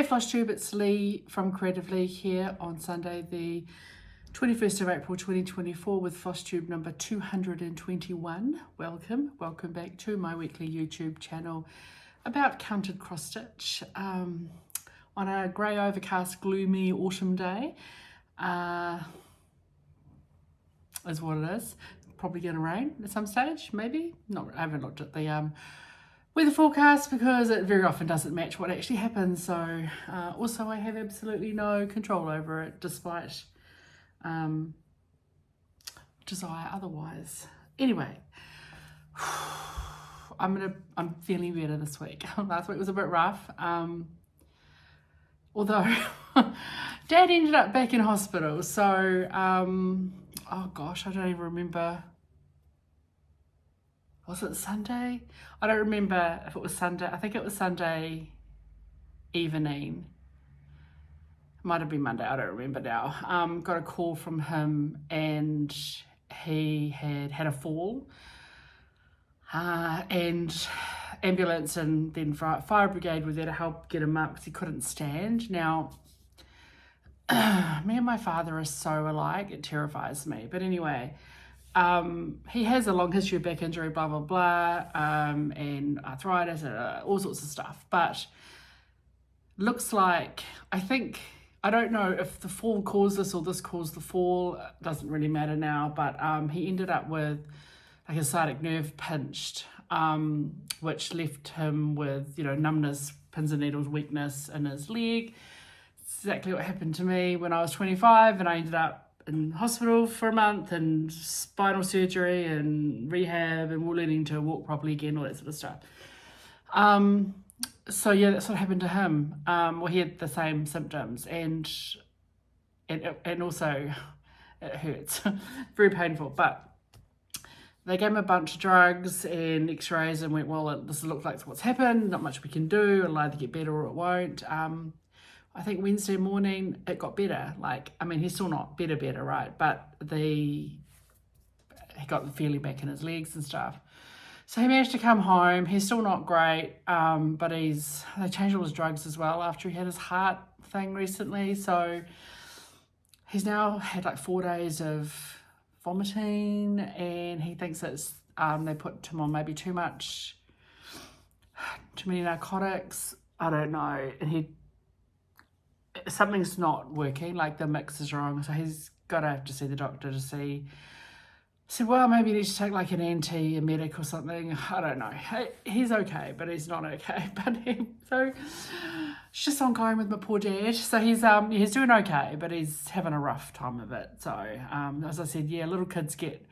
FLOSSTUBE, it's Leigh from Creatively here on Sunday the 21st of April 2024 with FLOSSTUBE number 221. Welcome back to my weekly YouTube channel about counted cross stitch on a grey overcast gloomy autumn day. Is what it is. Probably going to rain at some stage, maybe. Not. I haven't looked at the weather forecast because it very often doesn't match what actually happens. So also I have absolutely no control over it, despite desire otherwise. Anyway, I'm feeling better this week. Last week was a bit rough. Although Dad ended up back in hospital, so oh gosh, I don't even remember. Was it Sunday? I don't remember if it was Sunday. I think it was Sunday evening. It might have been Monday, I don't remember now. Got a call from him and he had a fall. And ambulance and then fire brigade were there to help get him up because he couldn't stand. Now, me and my father are so alike, it terrifies me. But anyway, he has a long history of back injury, blah, blah, blah, and arthritis and all sorts of stuff. But looks like, I don't know if the fall caused this or this caused the fall. It doesn't really matter now. But he ended up with like a sciatic nerve pinched, which left him with, numbness, pins and needles, weakness in his leg. It's exactly what happened to me when I was 25, and I ended up in hospital for a month and spinal surgery and rehab and learning to walk properly again, all that sort of stuff. So yeah, that's what happened to him. Well, he had the same symptoms and also it hurts, very painful. But they gave him a bunch of drugs and x-rays and went, well, this looks like what's happened. Not much we can do. It'll either get better or it won't. I think Wednesday morning it got better. He's still not better, right? But he got the feeling back in his legs and stuff. So he managed to come home. He's still not great, but they changed all his drugs as well after he had his heart thing recently. So he's now had 4 days of vomiting, and he thinks it's they put him on maybe too many narcotics. I don't know, and something's not working, the mix is wrong, so he's got to have to see the doctor to see. Said, well, maybe he needs to take an antiemetic or something. I don't know. He's okay, but he's not okay. So it's just ongoing with my poor dad. So he's doing okay, but he's having a rough time of it. So as I said, yeah, little kids get,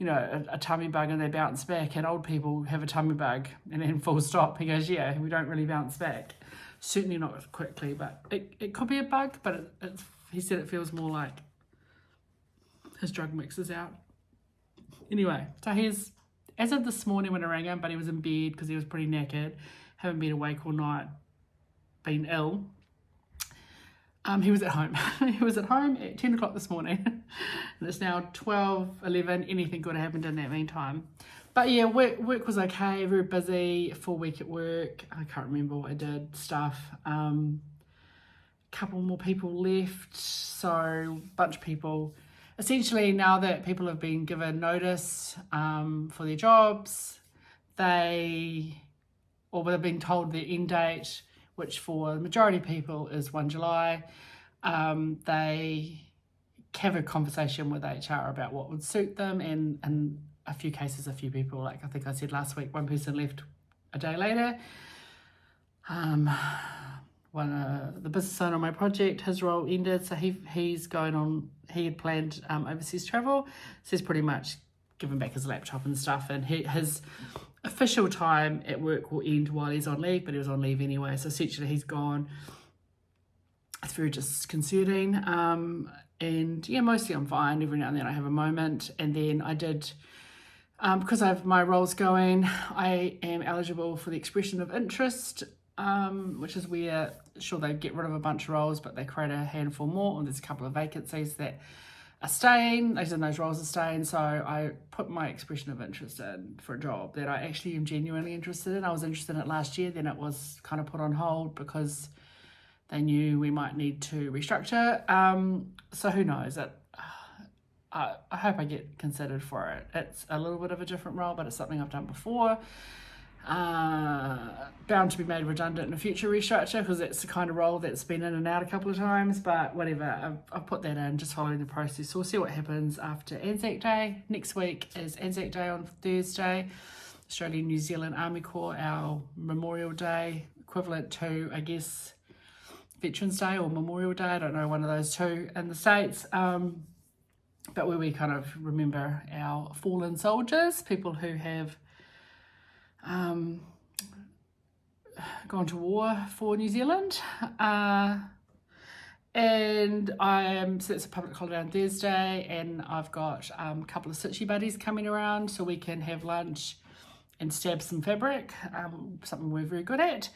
a tummy bug and they bounce back, and old people have a tummy bug and then full stop. He goes, yeah, we don't really bounce back. Certainly not quickly, but it could be a bug, but he said it feels more like his drug mix is out. Anyway, so he's, as of this morning when I rang him, but he was in bed because he was pretty knackered, haven't been awake all night, been ill. He was at home. He was at home at 10 o'clock this morning, and it's now 12:11. Anything could have happened in that meantime. But yeah, work was okay, very busy, full week at work. I can't remember what I did, stuff. Couple more people left, so a bunch of people. Essentially, now that people have been given notice for their jobs, they've been told their end date, which for the majority of people is 1 July, they have a conversation with HR about what would suit them, and a few cases, a few people, like I think I said last week, one person left a day later. The business owner on my project, his role ended, so he's going on. He had planned overseas travel, so he's pretty much given back his laptop and stuff, and his official time at work will end while he's on leave, but he was on leave anyway, so essentially he's gone. It's very disconcerting, and yeah, mostly I'm fine. Every now and then I have a moment, and then I did, because I have my roles going, I am eligible for the expression of interest, which is where, sure, they get rid of a bunch of roles, but they create a handful more, and there's a couple of vacancies that are staying, those roles are staying, so I put my expression of interest in for a job that I actually am genuinely interested in. I was interested in it last year, then it was kind of put on hold because they knew we might need to restructure. So who knows? I hope I get considered for it. It's a little bit of a different role, but it's something I've done before. Bound to be made redundant in a future restructure because it's the kind of role that's been in and out a couple of times, but whatever, I've put that in, just following the process. So we'll see what happens after Anzac Day. Next week is Anzac Day on Thursday, Australian New Zealand Army Corps, our Memorial Day, equivalent to, I guess, Veterans Day or Memorial Day, I don't know, one of those two in the States, but where we kind of remember our fallen soldiers, people who have gone to war for New Zealand, and so it's a public holiday on Thursday, and I've got a couple of stitchy buddies coming around so we can have lunch and stab some fabric, something we're very good at.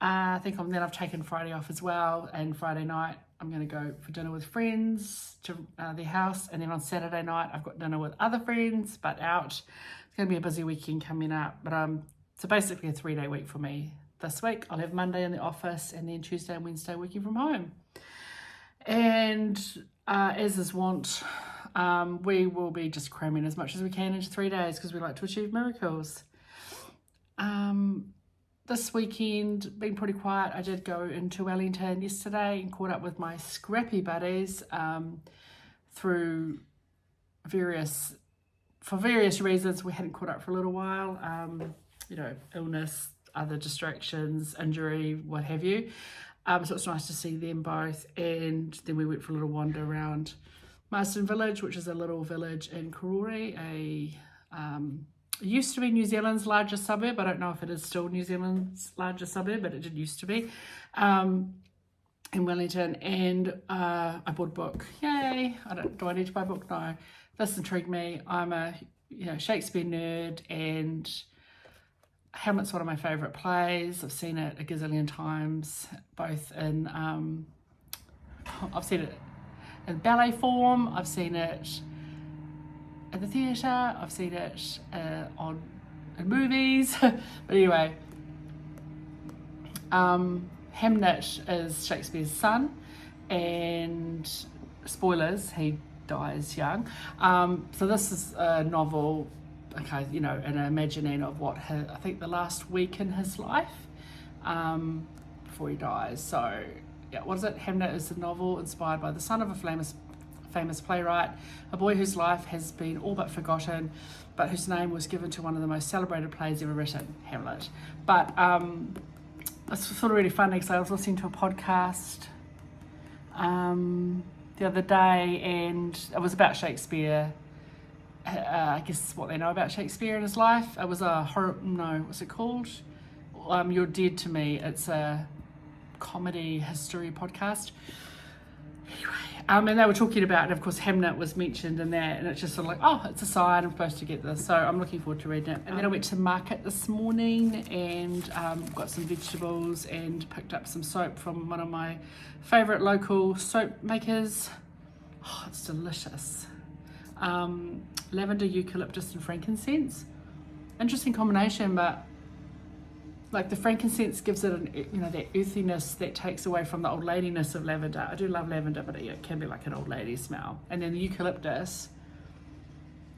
I think then I've taken Friday off as well, and Friday night I'm going to go for dinner with friends to their house, and then on Saturday night I've got dinner with other friends, but out. It's going to be a busy weekend coming up, but so basically a 3-day week for me this week. I'll have Monday in the office, and then Tuesday and Wednesday working from home. And as is wont, we will be just cramming as much as we can into 3 days because we like to achieve miracles. This weekend, been pretty quiet. I did go into Wellington yesterday and caught up with my scrappy buddies through various reasons. We hadn't caught up for a little while, illness, other distractions, injury, what have you. So it's nice to see them both. And then we went for a little wander around Marsden Village, which is a little village in Kauri, it used to be New Zealand's largest suburb. I don't know if it is still New Zealand's largest suburb, but it did used to be, in Wellington. And I bought a book. Yay! Do I need to buy a book? No. This intrigued me. I'm a Shakespeare nerd, and Hamlet's one of my favourite plays. I've seen it a gazillion times, both in I've seen it in ballet form. I've seen it at the theatre, I've seen it in movies, but anyway, Hamlet is Shakespeare's son, and spoilers, he dies young. So this is a novel, okay, an imagining of what I think the last week in his life before he dies. So yeah, what is it? Hamlet is a novel inspired by the son of a famous playwright, a boy whose life has been all but forgotten, but whose name was given to one of the most celebrated plays ever written, Hamlet. But it's sort of really funny because I was listening to a podcast the other day, and it was about Shakespeare. I guess what they know about Shakespeare in his life. It was what's it called? You're Dead to Me. It's a comedy history podcast. Anyway, and they were talking about, and of course Hamlet was mentioned in that, and it's just sort of like, oh, it's a sign, I'm supposed to get this. So I'm looking forward to reading it. And then I went to market this morning and got some vegetables and picked up some soap from one of my favourite local soap makers. Oh, it's delicious. Lavender, eucalyptus and frankincense. Interesting combination, but like the frankincense gives it that earthiness that takes away from the old ladiness of lavender. I do love lavender, but it can be like an old lady smell. And then the eucalyptus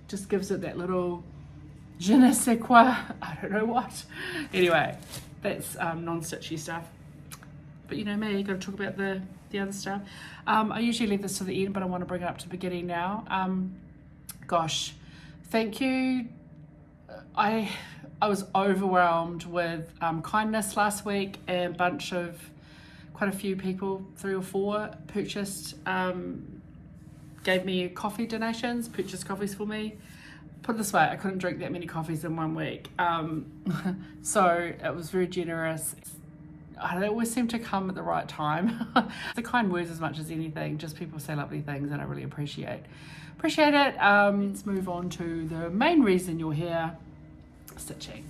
just gives it that little je ne sais quoi, I don't know what. Anyway, that's non-stitchy stuff. But you know me, got to talk about the other stuff. I usually leave this to the end, but I want to bring it up to the beginning now. Gosh, thank you. I was overwhelmed with kindness last week, and quite a few people, 3 or 4, purchased, gave me coffee donations, purchased coffees for me. Put it this way, I couldn't drink that many coffees in 1 week. So it was very generous. They always seem to come at the right time. The kind words as much as anything, just people say lovely things, and I really appreciate it. Let's move on to the main reason you're here. Stitching.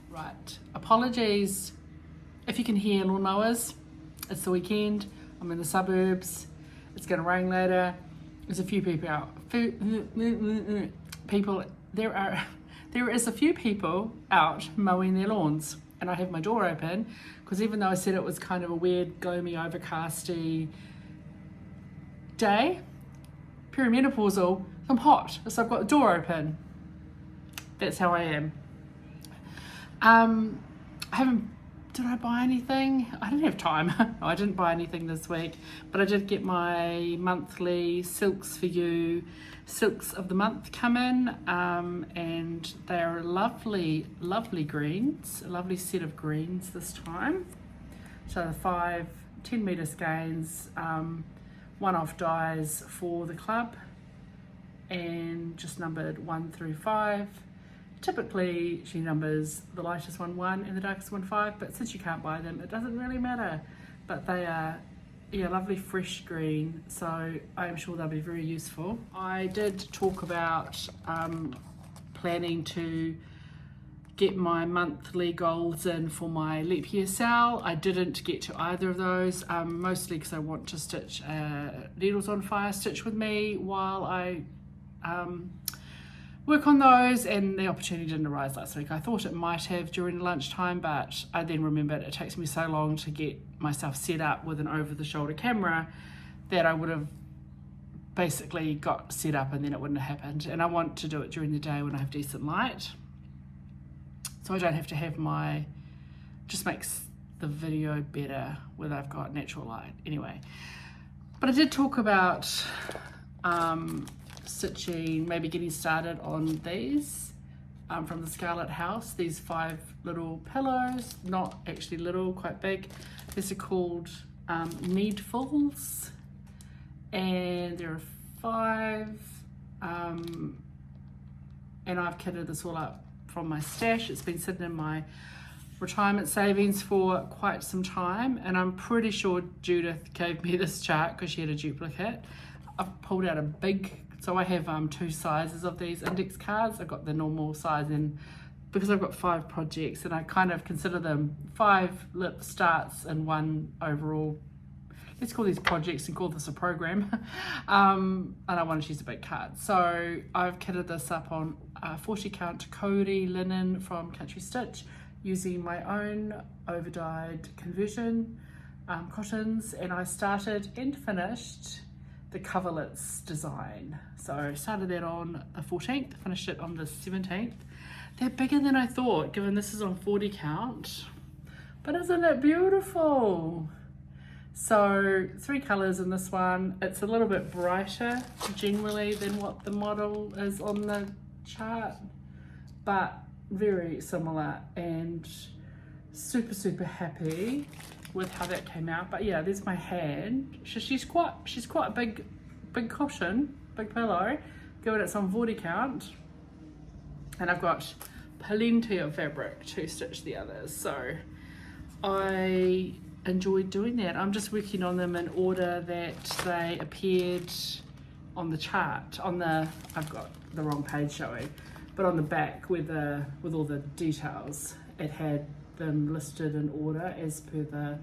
Right, apologies if you can hear lawnmowers. It's the weekend, I'm in the suburbs, it's going to rain later, there's a few people out. There is a few people out mowing their lawns. and I have my door open, because even though I said it was kind of a weird, gloomy, overcasty day, perimenopausal, I'm hot, so I've got the door open. That's how I am. Did I buy anything? I didn't have time. No, I didn't buy anything this week, but I did get my monthly Silks for You Silks of the Month come in, and they're lovely, lovely greens, a lovely set of greens this time. So the 5 10-metre skeins, one-off dyes for the club, and just numbered 1 through 5. Typically she numbers the lightest one 1 and the darkest one 5, but since you can't buy them, it doesn't really matter. But they are, yeah, lovely fresh green, so I'm sure they'll be very useful. I did talk about planning to get my monthly goals in for my leap year sale. I didn't get to either of those, mostly because I want to stitch Needles on Fire stitch with me while I work on those, and the opportunity didn't arise last week. I thought it might have during lunchtime, but I then remembered it takes me so long to get myself set up with an over-the-shoulder camera that I would have basically got set up and then it wouldn't have happened. And I want to do it during the day when I have decent light, so I don't have to have my, just makes the video better when I've got natural light anyway. But I did talk about stitching, maybe getting started on these from the Scarlet House, these 5 little pillows, not actually little, quite big. These are called Needfuls, and there are 5, and I've kitted this all up from my stash. It's been sitting in my retirement savings for quite some time, and I'm pretty sure Judith gave me this chart because she had a duplicate. I've pulled out a big, so I have 2 sizes of these index cards. I've got the normal size, and because I've got 5 projects, and I kind of consider them 5 lip starts and 1 overall, let's call these projects and call this a program. And I wanted to use a big card. So I've kitted this up on 40 count Kauri linen from Country Stitch, using my own overdyed conversion cottons, and I started and finished the Coverlets design. So I started that on the 14th, finished it on the 17th. They're bigger than I thought, given this is on 40 count, but isn't it beautiful? So 3 colors in this one. It's a little bit brighter generally than what the model is on the chart, but very similar, and super happy with how that came out. But yeah, there's my hand. She's quite a big cushion, big pillow, given it's on 40 count, and I've got plenty of fabric to stitch the others, so I enjoyed doing that. I'm just working on them in order that they appeared on the chart. I've got the wrong page showing, but on the back with all the details, it had them listed in order as per the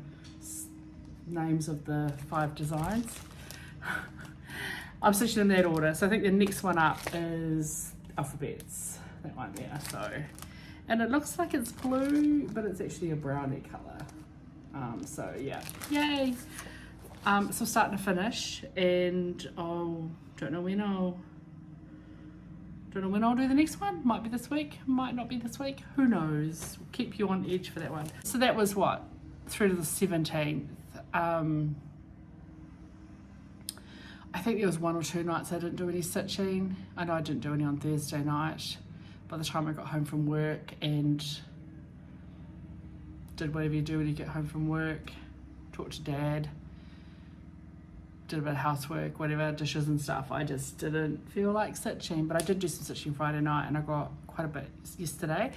names of the 5 designs. I'm stitching in that order, so I think the next one up is alphabets, that one there. So, and it looks like it's blue, but it's actually a brownie colour. So yeah, yay! So starting to finish, and don't know when I'll do the next one. Might be this week, might not be this week, who knows. We'll keep you on edge for that one. So that was what, through to the 17th. I think there was 1 or 2 nights I didn't do any stitching. I know I didn't do any on Thursday night. By the time I got home from work and did whatever you do when you get home from work, talked to Dad, did a bit of housework, whatever, dishes and stuff, I just didn't feel like stitching. But I did do some stitching Friday night, and I got quite a bit yesterday.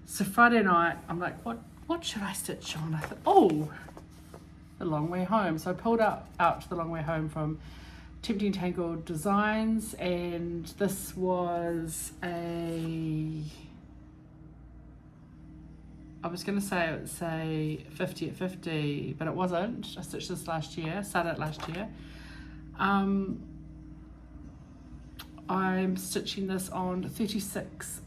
So Friday night, I'm like, what should I stitch on? I thought, oh, the Long Way Home. So I pulled out to the Long Way Home from Tempting Tangles Designs, and this was I was going to say it would say 50 at 50, but it wasn't. I stitched this last year, started last year. I'm stitching this on 36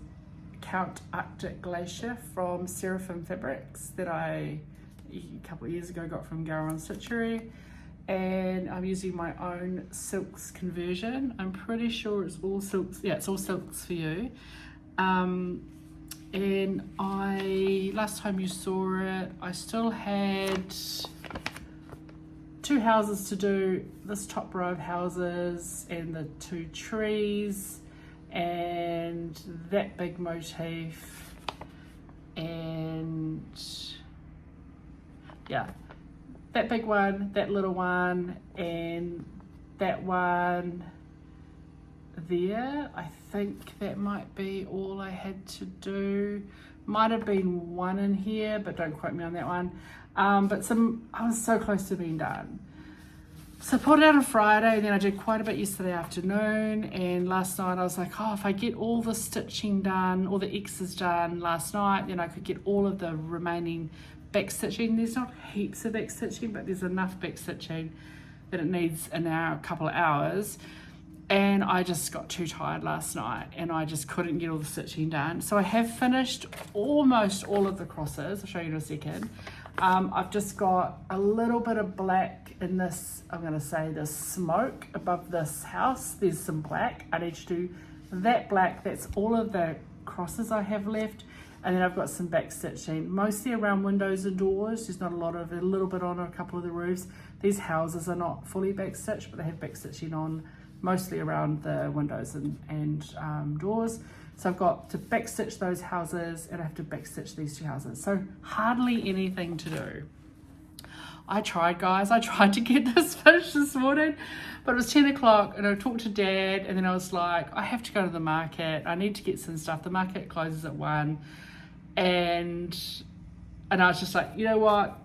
Count Arctic Glacier from Seraphim Fabrics that I, a couple of years ago, got from Kauri Stitchery. And I'm using my own silks conversion. I'm pretty sure it's all silks. Yeah, it's all silks for you. And last time you saw it, I still had 2 houses to do, this top row of houses and the 2 trees and that big motif, and yeah, that big one, that little one, and that one there. I think that might be all I had to do. Might have been one in here, but don't quote me on that one. But I was so close to being done. So I pulled it out on Friday, and then I did quite a bit yesterday afternoon, and last night I was like, oh, if I get all the stitching done, all the X's done last night, then I could get all of the remaining back stitching. There's not heaps of back stitching, but there's enough back stitching that it needs an hour, a couple of hours. And I just got too tired last night and I just couldn't get all the stitching done. So I have finished almost all of the crosses. I'll show you in a second. I've just got a little bit of black in this, I'm gonna say this smoke above this house. There's some black. I need to do that black. That's all of the crosses I have left. And then I've got some back stitching, mostly around windows and doors. There's not a lot of it, a little bit on a couple of the roofs. These houses are not fully back stitched, but they have back stitching on mostly around the windows and doors. So I've got to back stitch those houses and I have to back stitch these 2 houses. So hardly anything to do. I tried, guys. I tried to get this finished this morning, but it was 10 o'clock and I talked to Dad, and then I was like, I have to go to the market. I need to get some stuff. The market closes at 1. And I was just like, you know what?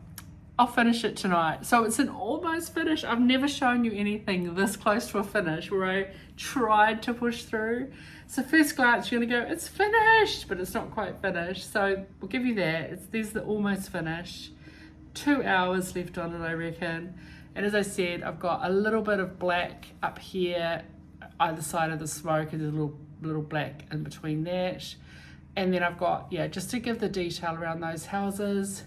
I'll finish it tonight. So it's an almost finish. I've never shown you anything this close to a finish where I tried to push through. So first glance, you're gonna go, it's finished, but it's not quite finished. So we'll give you that. These are the almost finished. 2 hours left on it, I reckon. And as I said, I've got a little bit of black up here, either side of the smoke, and there's a little black in between that. And then I've got, yeah, just to give the detail around those houses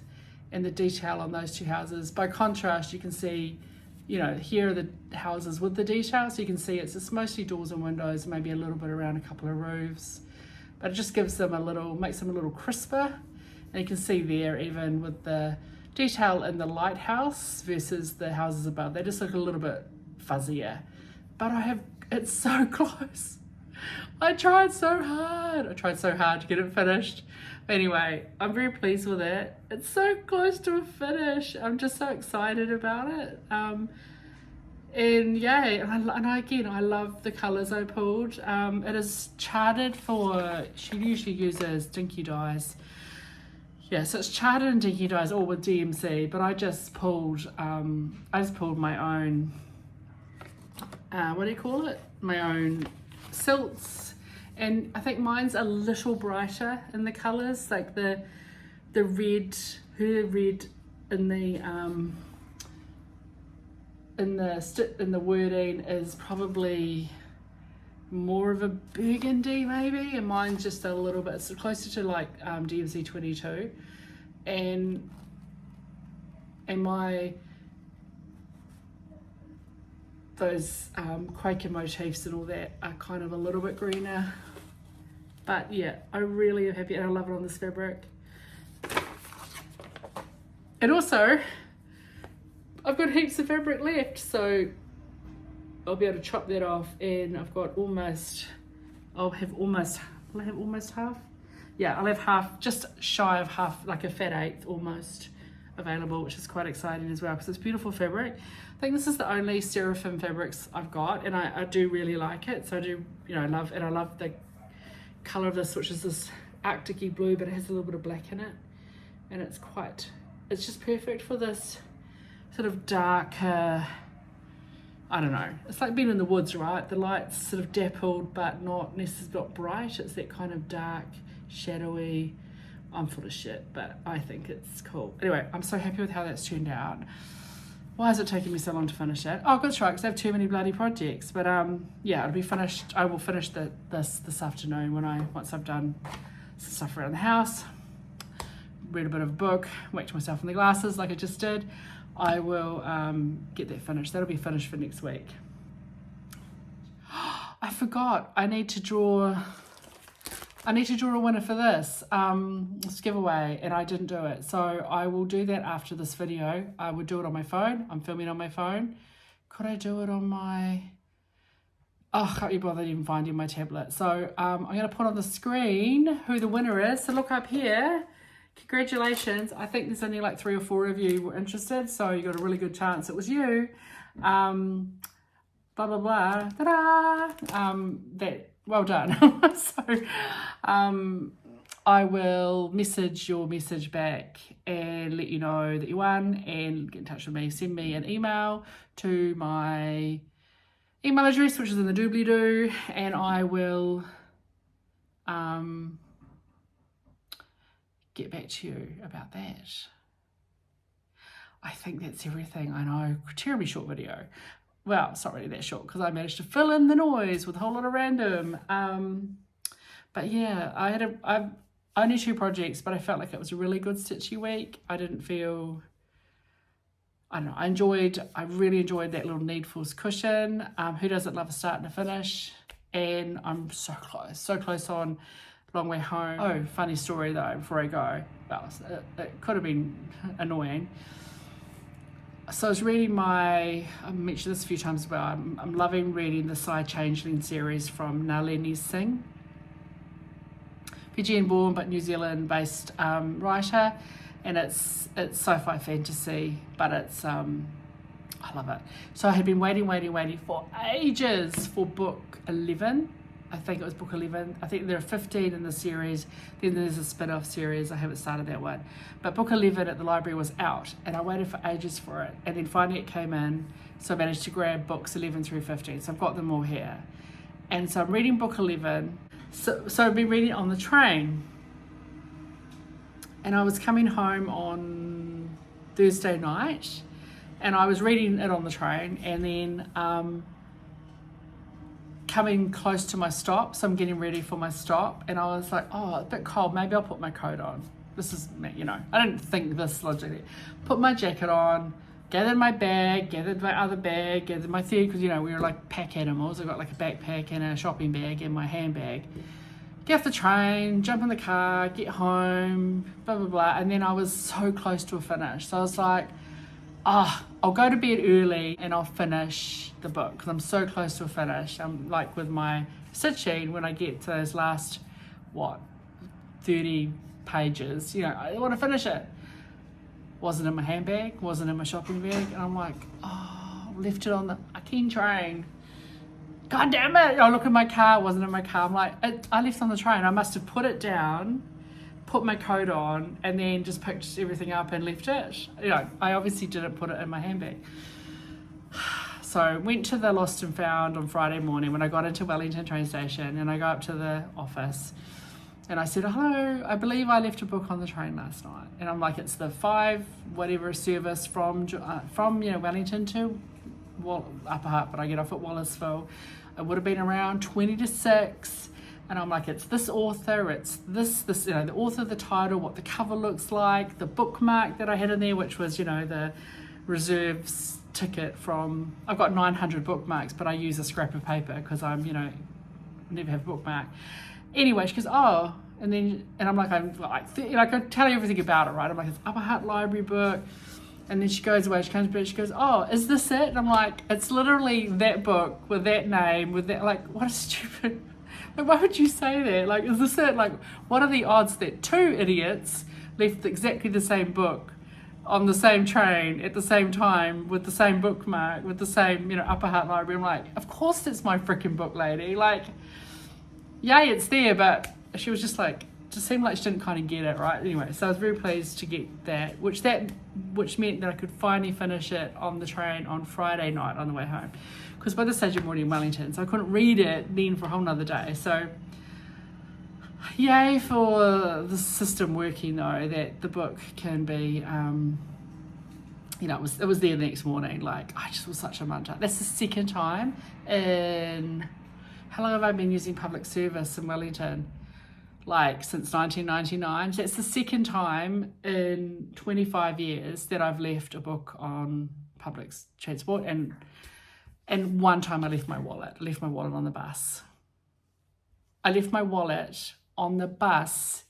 and the detail on those 2 houses. By contrast, you can see, you know, here are the houses with the detail. So you can see it's just mostly doors and windows, maybe a little bit around a couple of roofs. But it just gives them makes them a little crisper. And you can see there, even with the detail in the lighthouse versus the houses above, they just look a little bit fuzzier. But it's so close. I tried so hard to get it finished. But anyway, I'm very pleased with it. It's so close to a finish. I'm just so excited about it. And yay, and I love the colours I pulled. It is charted for, she usually uses dinky dyes. Yeah, so it's charted in dinky dyes, all with DMC, but I just pulled my own, what do you call it? My own silts. And I think mine's a little brighter in the colours, like the red, her red in the wording is probably more of a burgundy maybe, and mine's just a little bit, it's closer to like DMC 22, and those Quaker motifs and all that are kind of a little bit greener. But yeah, I really am happy, and I love it on this fabric. And also, I've got heaps of fabric left, so I'll be able to chop that off, and I've got will I have almost half? Yeah, I'll have half, just shy of half, like a fat eighth almost available, which is quite exciting as well, because it's beautiful fabric. I think this is the only Seraphim Fabrics I've got, and I do really like it. So I do, you know, I love the colour of this, which is this Arctic-y blue, but it has a little bit of black in it, and it's just perfect for this sort of darker, I don't know, it's like being in the woods, right? The light's sort of dappled, but not necessarily not bright. It's that kind of dark, shadowy. I'm full of shit, but I think it's cool. Anyway, I'm so happy with how that's turned out. Why is it taking me so long to finish it? Oh, good try, because I have too many bloody projects. But yeah, it'll be finished. I will finish this afternoon once I've done some stuff around the house, read a bit of a book, whacked myself in the glasses like I just did. I will get that finished. That'll be finished for next week. I forgot, I need to draw a winner for this giveaway, and I didn't do it. So I will do that after this video. I would do it on my phone. I'm filming on my phone. Could I do it on my... Oh, I can't be bothered even finding my tablet. So I'm going to put on the screen who the winner is. So look up here. Congratulations. I think there's only like 3 or 4 of you were interested. So you got a really good chance it was you. Blah, blah, blah. Ta-da! Well done. So I will message your message back and let you know that you won, and get in touch with me. Send me an email to my email address, which is in the doobly-doo, and I will get back to you about that. I think that's everything. I know, terribly short video. Well, it's not really that short because I managed to fill in the noise with a whole lot of random. But yeah, I've only 2 projects, but I felt like it was a really good stitchy week. I didn't feel, I don't know, I really enjoyed that little Needfuls cushion. Who doesn't love a start and a finish? And I'm so close on Long Way Home. Oh, funny story though, before I go. Well, it could have been annoying. So I was reading I mentioned this a few times as well, I'm loving reading the Side Changeling series from Nalini Singh. Fijian born but New Zealand based writer, and it's sci-fi fantasy, but it's, I love it. So I had been waiting for ages for book 11. I think it was book 11. I think there are 15 in the series. Then there's a spin-off series. I haven't started that one. But book 11 at the library was out, and I waited for ages for it. And then finally it came in, so I managed to grab books 11 through 15. So I've got them all here. And so I'm reading book 11. So I've been reading it on the train. And I was coming home on Thursday night, and I was reading it on the train, and then coming close to my stop, so I'm getting ready for my stop, and I was like, oh, it's a bit cold, maybe I'll put my coat on. This is me, you know, I didn't think this logically. Put my jacket on, gathered my bag, gathered my other bag, gathered my thing, because, you know, we were like pack animals. I got like a backpack and a shopping bag and my handbag. Get off the train, jump in the car, get home, blah, blah, blah. And then I was so close to a finish. So I was like, I'll go to bed early and I'll finish the book because I'm so close to a finish. I'm like with my stitching, when I get to those last, 30 pages, you know, I want to finish it. Wasn't in my handbag, wasn't in my shopping bag, and I'm like, left it on the fucking train. God damn it! I look at my car, wasn't in my car. I'm like, I left it on the train. I must have put it down, put my coat on, and then just picked everything up and left it. You know, I obviously didn't put it in my handbag. So went to the Lost and Found on Friday morning when I got into Wellington train station, and I go up to the office and I said, hello, I believe I left a book on the train last night. And I'm like, it's the 5 whatever service from Wellington to Upper Hutt, but I get off at Wallaceville. It would have been around 20 to 6. And I'm like, it's this author, it's this, you know, the author, the title, what the cover looks like, the bookmark that I had in there, which was, you know, the reserves ticket from, I've got 900 bookmarks, but I use a scrap of paper because I'm, you know, never have a bookmark. Anyway, she goes, and I'm like, I could tell you everything about it, right? I'm like, it's Upper Hutt library book. And then she goes away, she comes back, she goes, is this it? And I'm like, it's literally that book with that name, with that, like, what a stupid, like, why would you say that? Like, is this it? Like, what are the odds that 2 idiots left exactly the same book on the same train at the same time with the same bookmark, with the same, you know, Upper Hutt library? I'm like, of course it's my freaking book, lady. Like, yay, it's there, but she was just like, just seemed like she didn't kind of get it, right? Anyway, so I was very pleased to get that, which meant that I could finally finish it on the train on Friday night on the way home. Because by this stage I'm already in Wellington, so I couldn't read it then for a whole nother day. So yay for the system working though, that the book can be, you know, it was there the next morning. Like, I just was such a munter. That's the second time in, how long have I been using public service in Wellington? like since 1999. So it's the second time in 25 years that I've left a book on public transport, and one time I left my wallet on the bus. I left my wallet on the bus,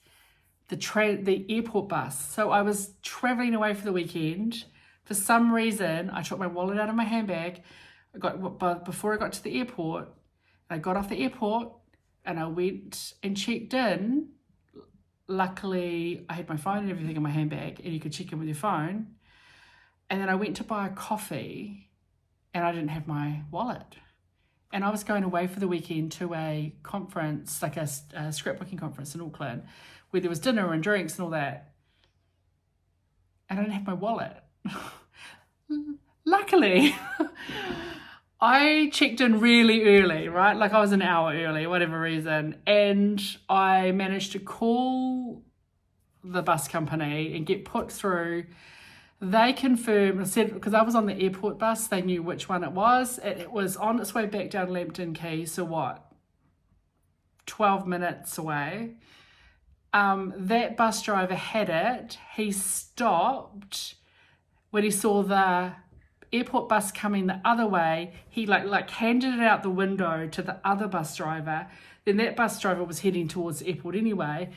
the airport bus. So I was traveling away for the weekend. For some reason, I took my wallet out of my handbag. Before I got to the airport, I got off the airport and I went and checked in. Luckily, I had my phone and everything in my handbag, and you could check in with your phone. And then I went to buy a coffee and I didn't have my wallet. And I was going away for the weekend to a conference, like a scrapbooking conference in Auckland, where there was dinner and drinks and all that. And I didn't have my wallet. Luckily, I checked in really early, right? Like I was an hour early, whatever reason. And I managed to call the bus company and get put through. They confirmed, said, because I was on the airport bus, they knew which one it was. It was on its way back down Lambton Quay, so what, 12 minutes away. That bus driver had it. He stopped when he saw the airport bus coming the other way. He like handed it out the window to the other bus driver. Then that bus driver was heading towards the airport anyway.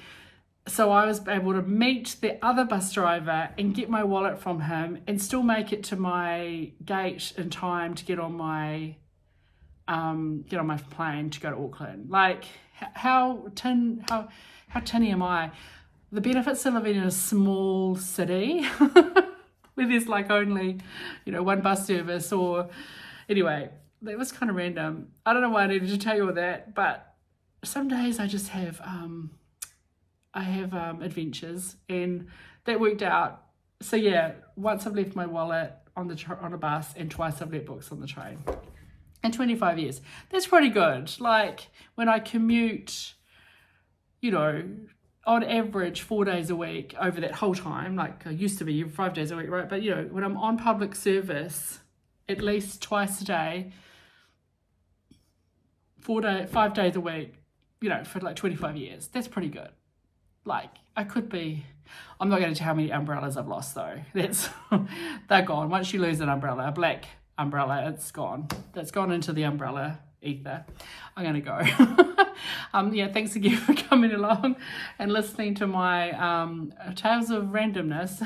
So I was able to meet the other bus driver and get my wallet from him and still make it to my gate in time to get on my plane to go to Auckland. Like how tinny am I? The benefits of living in a small city where there's like only, one bus service, or anyway, that was kind of random. I don't know why I needed to tell you all that, but some days I just have adventures, and that worked out. So yeah, once I've left my wallet on a bus, and twice I've left books on the train in 25 years. That's pretty good. Like when I commute, on average 4 days a week over that whole time, like I used to be 5 days a week, right? But when I'm on public service, at least twice a day, 5 days a week, for like 25 years, that's pretty good. Like I'm not going to tell how many umbrellas I've lost though. They're gone. Once you lose an umbrella, a black umbrella, it's gone. That's gone into the umbrella ether. I'm going to go. Thanks again for coming along and listening to my tales of randomness.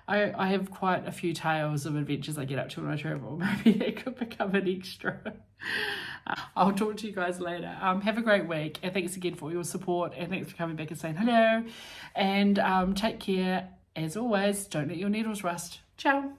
I have quite a few tales of adventures I get up to when I travel. Maybe that could become an extra. I'll talk to you guys later. Have a great week, and thanks again for your support, and thanks for coming back and saying hello, and take care. As always, don't let your needles rust. Ciao.